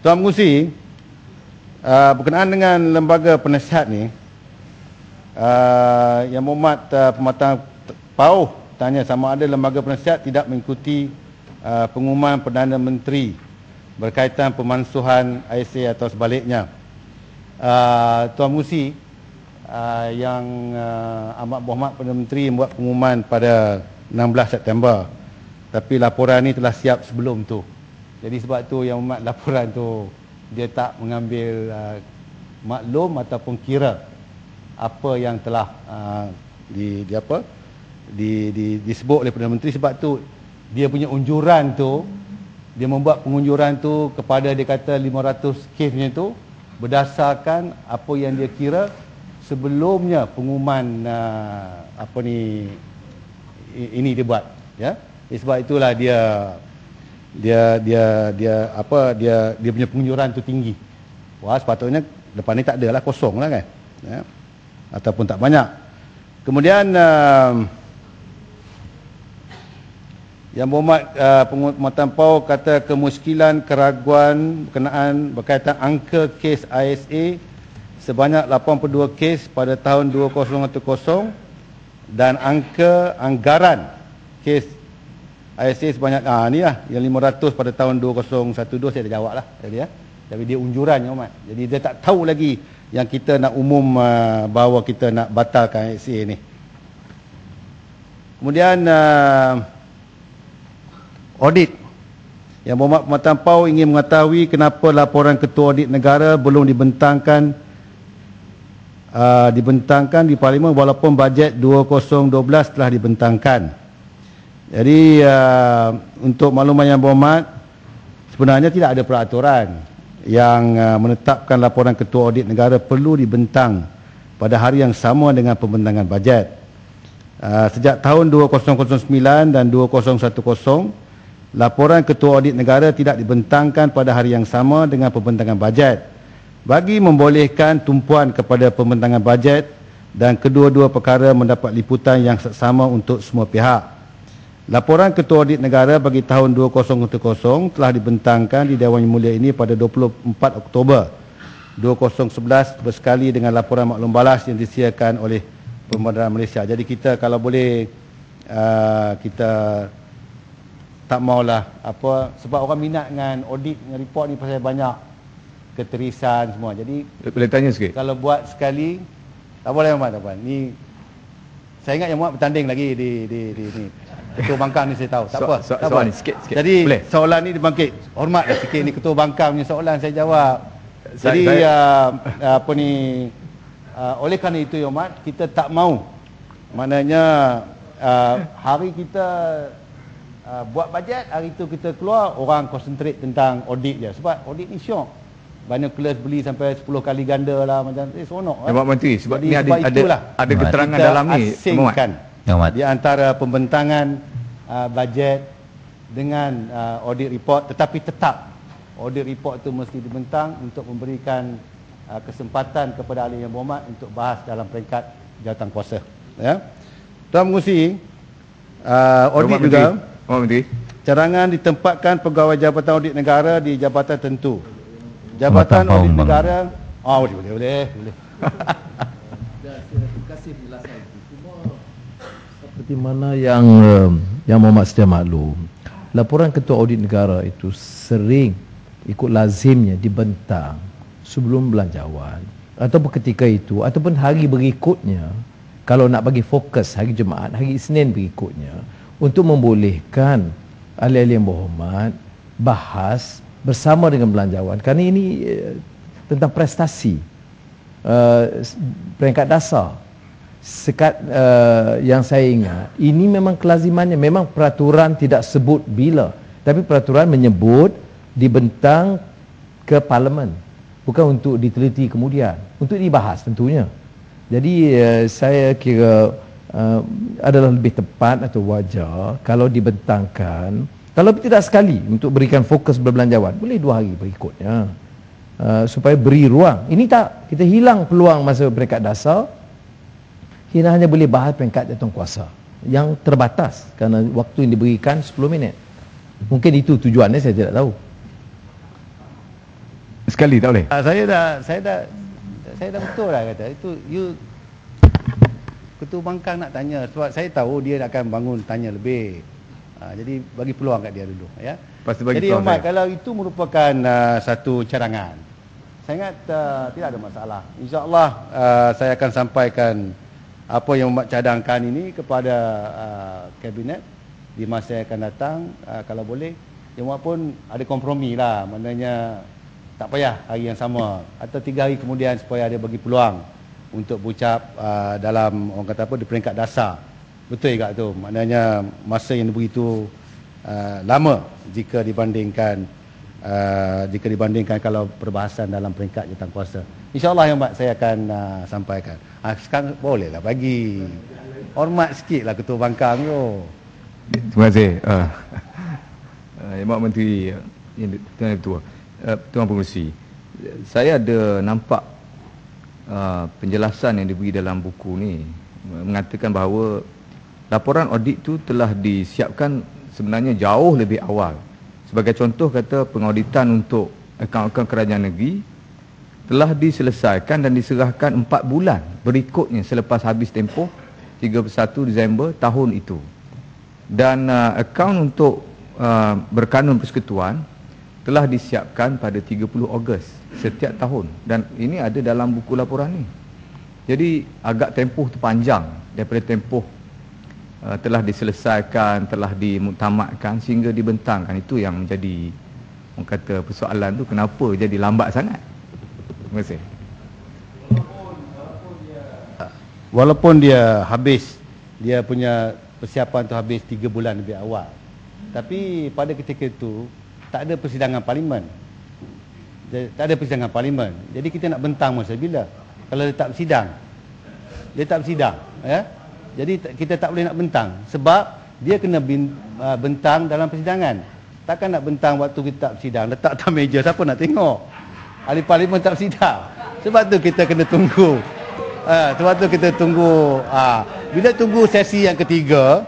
Tuan Pengerusi, berkenaan dengan lembaga penasihat ni, Yang Berhormat Pematang Pauh tanya sama ada lembaga penasihat tidak mengikuti pengumuman Perdana Menteri berkaitan pemansuhan ISA atau sebaliknya. Tuan Pengerusi, yang Amat Berhormat Perdana Menteri membuat pengumuman pada 16 September, tapi laporan ni telah siap sebelum tu. Jadi sebab tu Yang Berhormat laporan tu dia tak mengambil maklum ataupun kira apa yang telah disebut oleh Perdana Menteri. Sebab tu dia punya unjuran tu, dia membuat pengunjuran tu kepada dia kata 500 kesnya tu berdasarkan apa yang dia kira sebelumnya pengumuman ini dia buat, ya. Sebab itulah dia punya pengunjuran tu tinggi. Wah, sepatutnya depan ni tak ada lah, kosong lah kan, ya? Ataupun tak banyak. Kemudian Yang Berhormat Pematang Pauh kata kemuskilan keraguan berkaitan angka kes ISA sebanyak 82 kes pada tahun 2010 dan angka anggaran kes ISA sebanyak ni lah yang 500 pada tahun 2012. Saya dah jawab lah tadi, ya. Tapi dia unjuran, Yang Berhormat. Jadi dia tak tahu lagi yang kita nak umum bahawa kita nak batalkan ISA ni. Kemudian audit. Yang Berhormat Pematang Pauh ingin mengetahui kenapa laporan Ketua Audit Negara belum dibentangkan di Parlimen walaupun bajet 2012 telah dibentangkan. Jadi untuk makluman Yang Berhormat, sebenarnya tidak ada peraturan yang menetapkan laporan Ketua Audit Negara perlu dibentang pada hari yang sama dengan pembentangan bajet. Sejak tahun 2009 dan 2010, laporan Ketua Audit Negara tidak dibentangkan pada hari yang sama dengan pembentangan bajet bagi membolehkan tumpuan kepada pembentangan bajet dan kedua-dua perkara mendapat liputan yang seksama untuk semua pihak. Laporan Ketua Audit Negara bagi tahun 2010 telah dibentangkan di Dewan Yang Mulia ini pada 24 Oktober 2011 bersekali dengan laporan maklum balas yang disediakan oleh Pemerintahan Malaysia. Jadi kita kalau boleh kita tak maulah sebab orang minat dengan audit dengan report ni pasal banyak keterisan semua. Jadi boleh tanya sikit. Kalau buat sekali tak boleh, Yang Berhormat. Ni saya ingat Yang Berhormat bertanding lagi di Ketua Bangkang ni, saya tahu. Tak apa. Soalan ni sikit. Jadi boleh? soalan ni dibangkit. Hormatlah sikit ni Ketua Bangkang punya soalan saya jawab. Jadi oleh kerana itu, Yang Berhormat, kita tak mau. Maknanya hari kita buat bajet, hari tu kita keluar, orang konsentrate tentang audit je. Sebab audit ni syok. Banyak kelas beli sampai 10 kali ganda lah, macam seronok. Yang Berhormat Menteri, sebab jadi, ni ada keterangan dalam ni. Asingkan di antara pembentangan bajet dengan audit report, tetapi tetap audit report tu mesti dibentang untuk memberikan kesempatan kepada ahli Yang Berhormat untuk bahas dalam peringkat jawatan kuasa, ya. Tuan Pengerusi, audit juga cadangan ditempatkan pegawai Jabatan Audit Negara di jabatan tentu. Jabatan Audit Negara boleh. Terima kasih penjelasan itu. Cuma seperti mana yang Berhormat sedia maklum, laporan Ketua Audit Negara itu sering ikut lazimnya dibentang sebelum belanjawan ataupun ketika itu ataupun hari berikutnya, kalau nak bagi fokus hari Jumaat, hari Isnin berikutnya, untuk membolehkan ahli-ahli Yang Berhormat bahas bersama dengan belanjawan. Kerana ini tentang prestasi peringkat dasar. Yang saya ingat, ini memang kelazimannya, memang peraturan tidak sebut bila, tapi peraturan menyebut dibentang ke Parlimen, bukan untuk diteliti kemudian, untuk dibahas tentunya. Jadi saya kira adalah lebih tepat atau wajar kalau dibentangkan, kalau tidak sekali untuk berikan fokus berbelanjawan, boleh 2 hari berikutnya, supaya beri ruang. Ini tak, kita hilang peluang masa peringkat dasar. Kita hanya boleh bahas peringkat jawatankuasa yang terbatas kerana waktu yang diberikan 10 minit. Mungkin itu tujuannya, saya tidak tahu. Sekali tak boleh? Saya dah betul lah kata. Itu you Ketua Bangkang nak tanya sebab saya tahu dia akan bangun tanya lebih. Jadi bagi peluang kat dia dulu ya. Jadi Ahmad, kalau itu merupakan satu cadangan, saya ingat tidak ada masalah. InsyaAllah saya akan sampaikan apa yang Ahmad cadangkan ini kepada kabinet di masa yang akan datang. Kalau boleh, yang Ahmad pun ada kompromi lah. Maknanya tak payah hari yang sama atau 3 hari kemudian supaya dia bagi peluang untuk berucap dalam orang kata apa di peringkat dasar. Betul tak tu? Maknanya masa yang begitu lama jika dibandingkan kalau perbahasan dalam peringkat jawatankuasa. InsyaAllah yang saya akan sampaikan. Sekarang bolehlah bagi hormat sikitlah Ketua Bangkang tu. Terima kasih. Yang Menteri Tuan Ketua, Tuan Pengerusi, saya ada nampak penjelasan yang diberi dalam buku ni mengatakan bahawa laporan audit tu telah disiapkan sebenarnya jauh lebih awal. Sebagai contoh kata pengauditan untuk akaun-akaun kerajaan negeri telah diselesaikan dan diserahkan 4 bulan berikutnya selepas habis tempoh 31 Disember tahun itu. Dan akaun untuk berkanun persekutuan telah disiapkan pada 30 Ogos setiap tahun dan ini ada dalam buku laporan ni. Jadi agak tempoh tu panjang daripada tempoh telah diselesaikan, telah dimuktamadkan sehingga dibentangkan. Itu yang menjadi orang kata persoalan tu, kenapa jadi lambat sangat. Terima kasih. Walaupun dia habis, dia punya persiapan tu habis 3 bulan lebih awal, tapi pada ketika itu tak ada persidangan parlimen. Tak ada persidangan parlimen. Jadi kita nak bentang masa bila? Kalau dia tak bersidang. Dia tak bersidang, ya. Jadi kita tak boleh nak bentang sebab dia kena bentang dalam persidangan. Takkan nak bentang waktu kita tak bersidang, letak atas meja, siapa nak tengok? Ahli parlimen tak bersidang. Sebab tu kita kena tunggu. Sebab tu kita tunggu bila tunggu sesi yang ketiga,